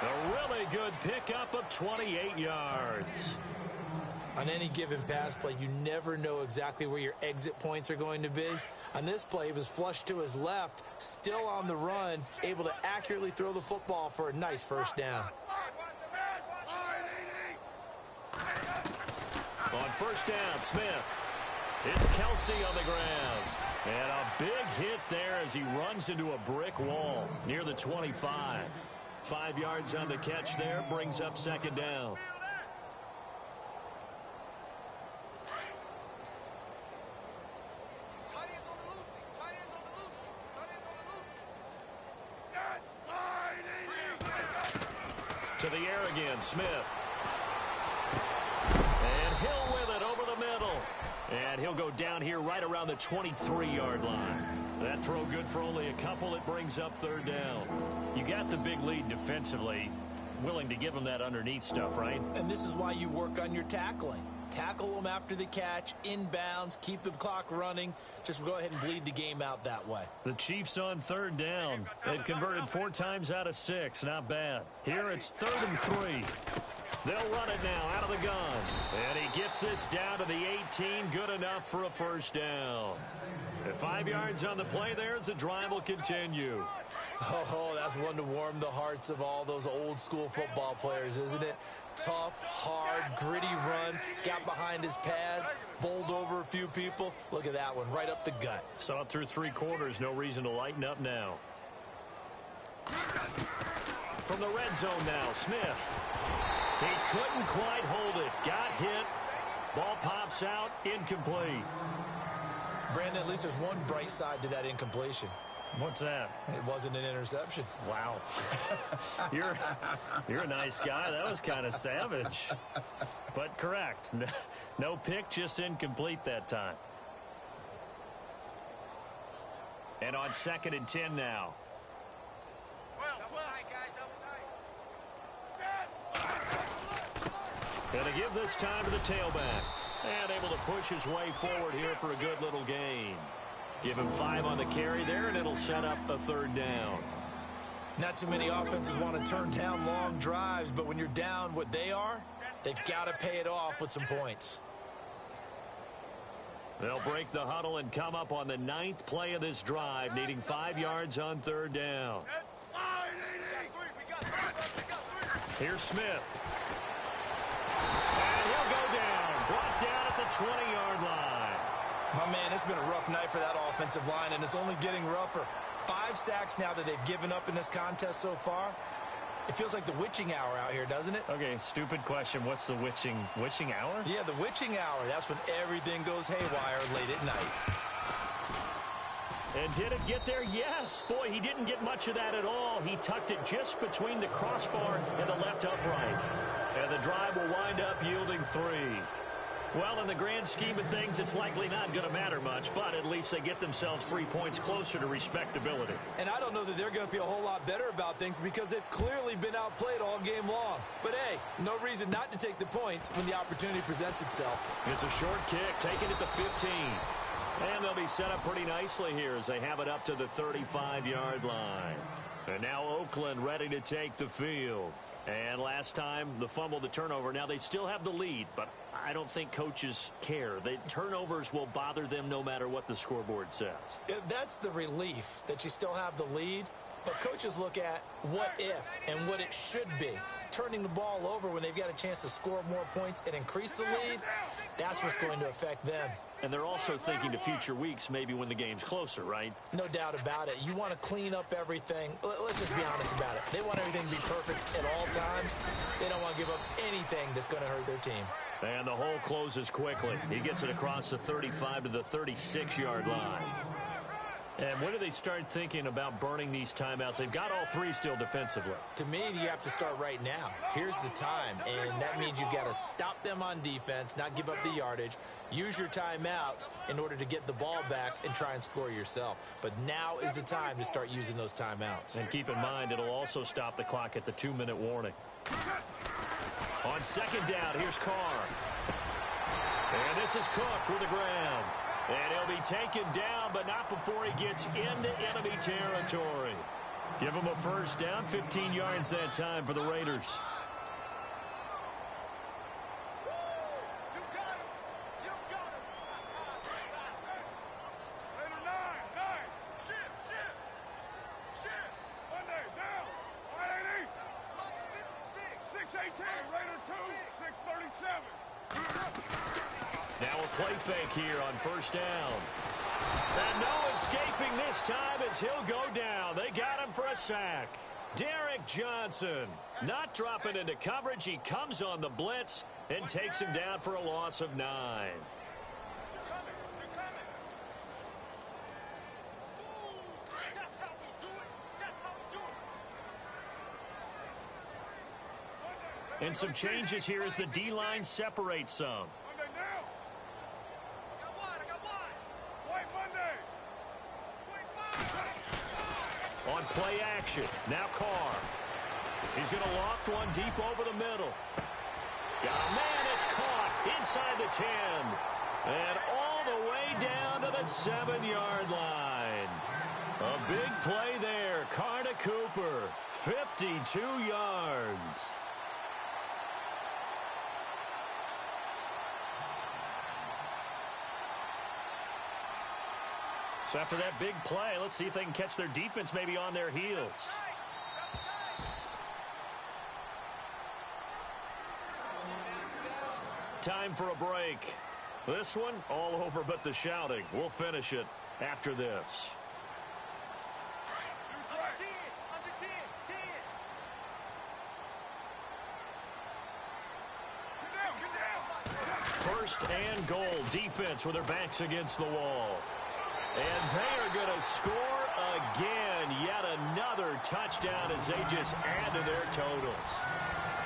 Speaker 2: A really good pickup of 28 yards.
Speaker 5: On any given pass play, you never know exactly where your exit points are going to be. On this play, he was flushed to his left, still on the run, able to accurately throw the football for a nice 1st down.
Speaker 2: On 1st down, Smith. It's Kelsey on the ground. And a big hit there as he runs into a brick wall near the 25. 5 yards on the catch there, brings up 2nd down. To the air again, Smith. And Hill with it over the middle. And he'll go down here right around around the 23-yard line. That throw good for only a couple. It brings up third down. You got the big lead defensively. Willing to give them that underneath stuff, right?
Speaker 5: And this is why you work on your tackling. Tackle them after the catch, inbounds, keep the clock running. Just go ahead and bleed the game out that way.
Speaker 2: The Chiefs on third down. They've converted 4 times out of 6. Not bad. Here it's 3rd and 3. They'll run it now out of the gun. And he gets this down to the 18. Good enough for a first down. At 5 yards on the play there as the drive will continue.
Speaker 5: Oh, that's one to warm the hearts of all those old school football players, isn't it? Tough, hard, gritty run. Got behind his pads, bowled over a few people. Look at that one, right up the gut.
Speaker 2: Saw it through 3 quarters. No reason to lighten up now. From the red zone now, Smith. He couldn't quite hold it. Got hit. Ball pops out. Incomplete.
Speaker 5: Brandon, at least there's one bright side to that incompletion.
Speaker 2: What's that?
Speaker 5: It wasn't an interception.
Speaker 2: Wow. You're a nice guy. That was kind of savage. But correct. No pick, just incomplete that time. And on 2nd and 10 now. And to give this time to the tailback. And able to push his way forward here for a good little gain. Give him 5 on the carry there, and it'll set up a 3rd down.
Speaker 5: Not too many offenses want to turn down long drives, but when you're down what they are, they've got to pay it off with some points.
Speaker 2: They'll break the huddle and come up on the 9th play of this drive, needing 5 yards on 3rd down. Here's Smith. And he'll go down. Brought down at the 20-yard line.
Speaker 5: My man, it's been a rough night for that offensive line, and it's only getting rougher. 5 sacks now that they've given up in this contest so far. It feels like the witching hour out here, doesn't it?
Speaker 2: Okay, stupid question. What's the witching hour?
Speaker 5: Yeah, the witching hour. That's when everything goes haywire late at night.
Speaker 2: And did it get there? Yes. Boy, he didn't get much of that at all. He tucked it just between the crossbar and the left upright. And the drive will wind up yielding 3. Well, in the grand scheme of things, it's likely not going to matter much, but at least they get themselves 3 points closer to respectability.
Speaker 5: And I don't know that they're going to feel a whole lot better about things because they've clearly been outplayed all game long. But, hey, no reason not to take the points when the opportunity presents itself.
Speaker 2: It's a short kick, taking it to 15. And they'll be set up pretty nicely here as they have it up to the 35-yard line. And now Oakland ready to take the field. And last time, the fumble, the turnover. Now they still have the lead, but I don't think coaches care. The turnovers will bother them no matter what the scoreboard says.
Speaker 5: That's the relief that you still have the lead. But coaches look at what if and what it should be. Turning the ball over when they've got a chance to score more points and increase the lead, that's what's going to affect them.
Speaker 2: And they're also thinking to future weeks, maybe when the game's closer, right?
Speaker 5: No doubt about it. You want to clean up everything. Let's just be honest about it. They want everything to be perfect at all times. They don't want to give up anything that's going to hurt their team.
Speaker 2: And the hole closes quickly. He gets it across the 35 to the 36-yard line. And when do they start thinking about burning these timeouts? They've got all 3 still defensively.
Speaker 5: To me, you have to start right now. Here's the time, and that means you've got to stop them on defense, not give up the yardage, use your timeouts in order to get the ball back and try and score yourself. But now is the time to start using those timeouts.
Speaker 2: And keep in mind, it'll also stop the clock at the 2-minute warning. On 2nd down, here's Carr. And this is Cook with the ground. And he'll be taken down, but not before he gets into enemy territory. Give him a first down, 15 yards that time for the Raiders. Now a play fake here on first down. And no escaping this time as he'll go down. They got him for a sack. Derek Johnson not dropping into coverage. He comes on the blitz and takes him down for a loss of 9. And some changes here as the D-line separates some. play action. Now Carr. He's going to loft one deep over the middle. Got a man. It's caught inside the 10. And all the way down to the 7-yard line. A big play there. Carr to Cooper. 52 yards. So after that big play, let's see if they can catch their defense maybe on their heels. Time for a break. This one, all over but the shouting. We'll finish it after this. First and goal. Defense with their backs against the wall. And they are going to score again. Yet another touchdown as they just add to their totals.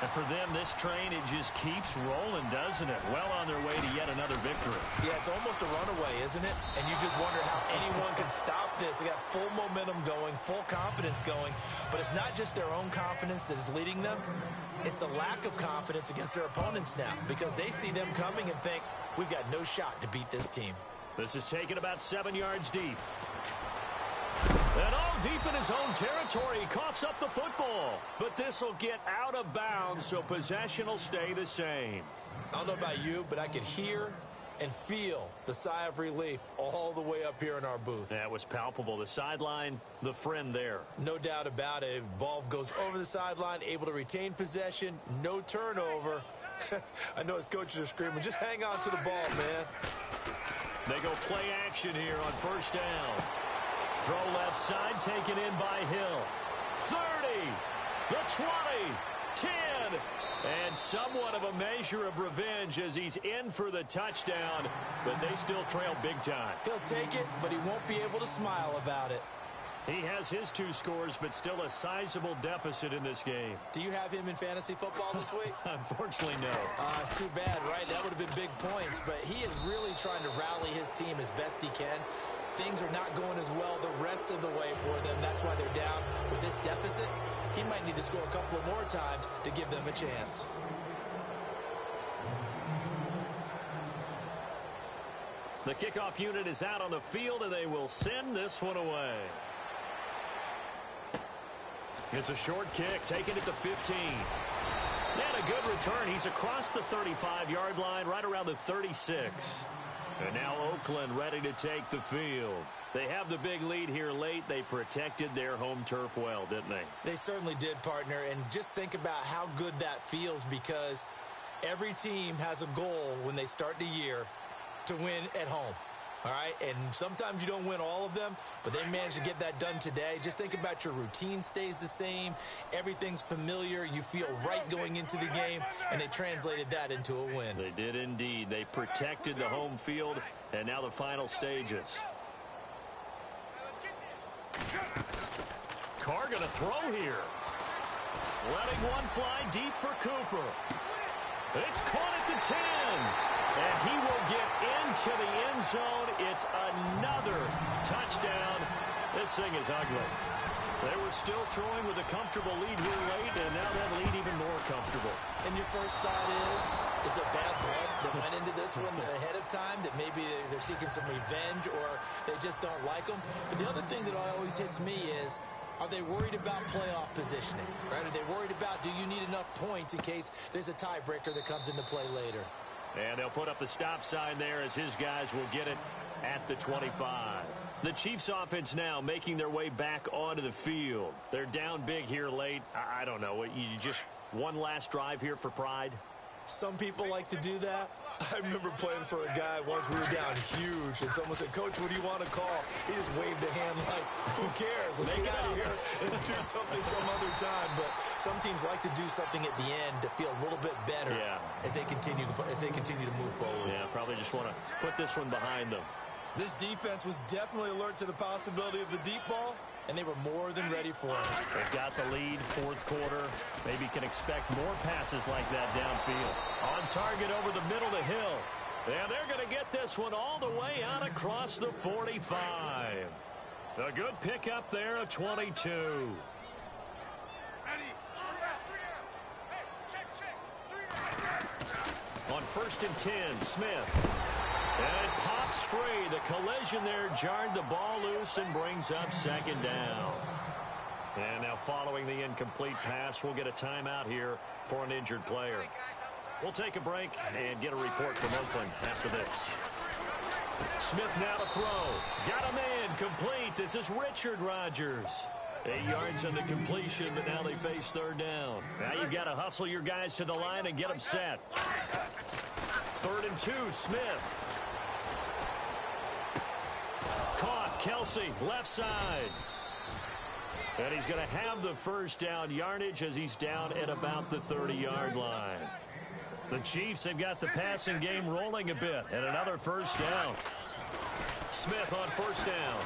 Speaker 2: And for them, this train, it just keeps rolling, doesn't it? Well on their way to yet another victory.
Speaker 5: Yeah, it's almost a runaway, isn't it? And you just wonder how anyone can stop this. They got full momentum going, full confidence going. But it's not just their own confidence that is leading them. It's the lack of confidence against their opponents now because they see them coming and think, we've got no shot to beat this team.
Speaker 2: This is taken about 7 yards deep. And all deep in his own territory. He coughs up the football. But this will get out of bounds, so possession will stay the same.
Speaker 5: I don't know about you, but I could hear and feel the sigh of relief all the way up here in our booth.
Speaker 2: That was palpable. The sideline, the friend there.
Speaker 5: No doubt about it. Ball goes over the sideline, able to retain possession, no turnover. I know his coaches are screaming, just hang on to the ball, man.
Speaker 2: They go play action here on first down. Throw left side, taken in by Hill. 30, the 20, 10, and somewhat of a measure of revenge as he's in for the touchdown, but they still trail big time.
Speaker 5: He'll take it, but he won't be able to smile about it.
Speaker 2: He has his 2 scores, but still a sizable deficit in this game.
Speaker 5: Do you have him in fantasy football this week?
Speaker 2: Unfortunately, no.
Speaker 5: It's too bad, right? That would have been big points, but he is really trying to rally his team as best he can. Things are not going as well the rest of the way for them. That's why they're down with this deficit. He might need to score a couple of more times to give them a chance.
Speaker 2: The kickoff unit is out on the field, and they will send this one away. It's a short kick, taken at the 15. And a good return. He's across the 35-yard line, right around the 36. And now Oakland ready to take the field. They have the big lead here late. They protected their home turf well, didn't they?
Speaker 5: They certainly did, partner. And just think about how good that feels because every team has a goal when they start the year to win at home. All right, and sometimes you don't win all of them, but they managed to get that done today. Just think about your routine stays the same. Everything's familiar. You feel right going into the game, and they translated that into a win.
Speaker 2: They did indeed. They protected the home field, and now the final stages. Carr going to throw here. Letting one fly deep for Cooper. It's caught at the 10. And he will get into the end zone. It's another touchdown. This thing is ugly. They were still throwing with a comfortable lead here late, and now that lead even more comfortable.
Speaker 5: And your first thought is it bad blood that went into this one ahead of time, that maybe they're seeking some revenge or they just don't like them? But the other thing that always hits me is, are they worried about playoff positioning? Right? Are they worried about, do you need enough points in case there's a tiebreaker that comes into play later?
Speaker 2: And they'll put up the stop sign there as his guys will get it at the 25. The Chiefs offense now making their way back onto the field. They're down big here late. I don't know. You just one last drive here for pride?
Speaker 5: Some people like to do that. I remember playing for a guy once. We were down huge, and someone said, "Coach, what do you want to call?" He just waved a hand like, "Who cares? Let's get out of here and do something some other time." But some teams like to do something at the end to feel a little bit better as they continue to move forward.
Speaker 2: Yeah, probably just want to put this one behind them.
Speaker 5: This defense was definitely alert to the possibility of the deep ball, and they were more than ready for it.
Speaker 2: They've got the lead, fourth quarter. Maybe can expect more passes like that downfield. On target over the middle to Hill. And they're going to get this one all the way out across the 45. A good pickup there, a 22. On 1st and 10, Smith. And it pops free. The collision there jarred the ball loose and brings up 2nd down. And now following the incomplete pass, we'll get a timeout here for an injured player. We'll take a break and get a report from Oakland after this. Smith now to throw. Got a man complete. This is Richard Rodgers. 8 yards on the completion, but now they face 3rd down. Now you've got to hustle your guys to the line and get them set. 3rd and 2, Smith. Caught, Kelsey, left side. And he's going to have the 1st down yardage as he's down at about the 30-yard line. The Chiefs have got the passing game rolling a bit, and another 1st down. Smith on 1st down.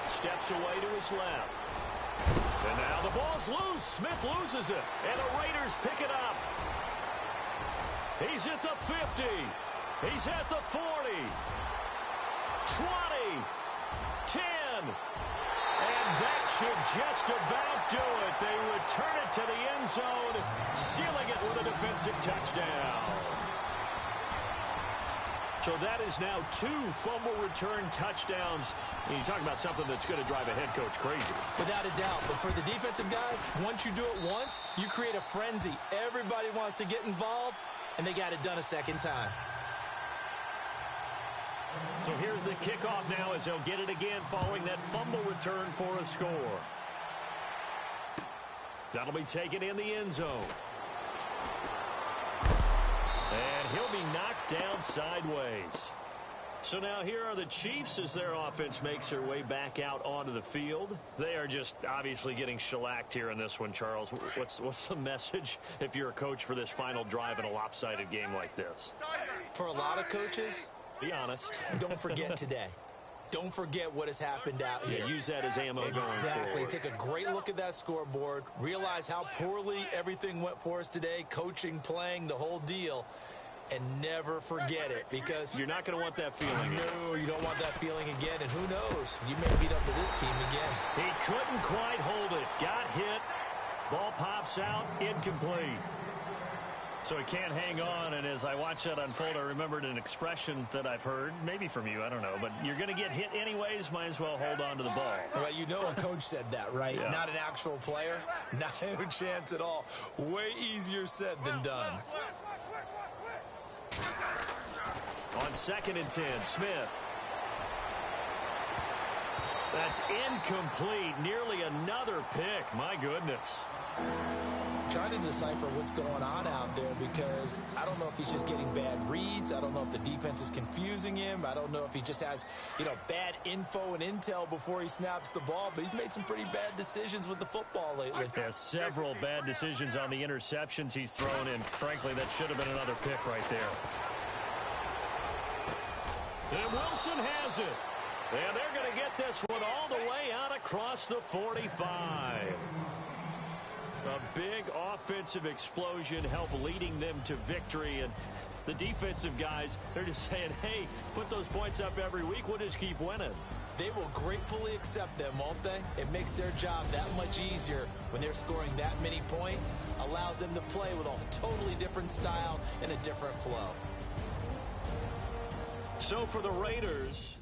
Speaker 2: Steps away to his left. And now the ball's loose. Smith loses it, and the Raiders pick it up. He's at the 50. He's at the 40. 20. 10. And that should just about do it. They return it to the end zone, sealing it with a defensive touchdown. So that is now 2 fumble return touchdowns. And you talk about something that's going to drive a head coach crazy.
Speaker 5: Without a doubt. But for the defensive guys, once you do it once, you create a frenzy. Everybody wants to get involved, and they got it done a 2nd time.
Speaker 2: So here's the kickoff now as they'll get it again following that fumble return for a score. That'll be taken in the end zone. And he'll be knocked down sideways. So now here are the Chiefs as their offense makes their way back out onto the field. They are just obviously getting shellacked here in this one, Charles. What's the message if you're a coach for this final drive in a lopsided game like this?
Speaker 5: For a lot of coaches,
Speaker 2: be honest.
Speaker 5: Don't forget today. Don't forget what has happened out here.
Speaker 2: Yeah, use that as ammo going forward.
Speaker 5: Exactly. Take a great look at that scoreboard. Realize how poorly everything went for us today. Coaching, playing, the whole deal. And never forget it, because
Speaker 2: you're not going to want that feeling.
Speaker 5: No, you don't want that feeling again. And who knows? You may beat up to this team again.
Speaker 2: He couldn't quite hold it. Got hit. Ball pops out. Incomplete. So he can't hang on, and as I watch that unfold, I remembered an expression that I've heard, maybe from you, I don't know, but you're going to get hit anyways, might as well hold on to the ball.
Speaker 5: Well, you know a coach said that, right? Yeah. Not an actual player. Not a chance at all. Way easier said than done.
Speaker 2: On 2nd and 10, Smith. That's incomplete. Nearly another pick. My goodness.
Speaker 5: Trying to decipher what's going on out there, because I don't know if he's just getting bad reads. I don't know if the defense is confusing him. I don't know if he just has, bad info and intel before he snaps the ball, but he's made some pretty bad decisions with the football lately.
Speaker 2: Has several bad decisions on the interceptions he's thrown in. Frankly, that should have been another pick right there. And Wilson has it. And they're going to get this one all the way out across the 45. A big offensive explosion helped leading them to victory. And the defensive guys, they're just saying, hey, put those points up every week. We'll just keep winning.
Speaker 5: They will gratefully accept them, won't they? It makes their job that much easier when they're scoring that many points. Allows them to play with a totally different style and a different flow.
Speaker 2: So for the Raiders,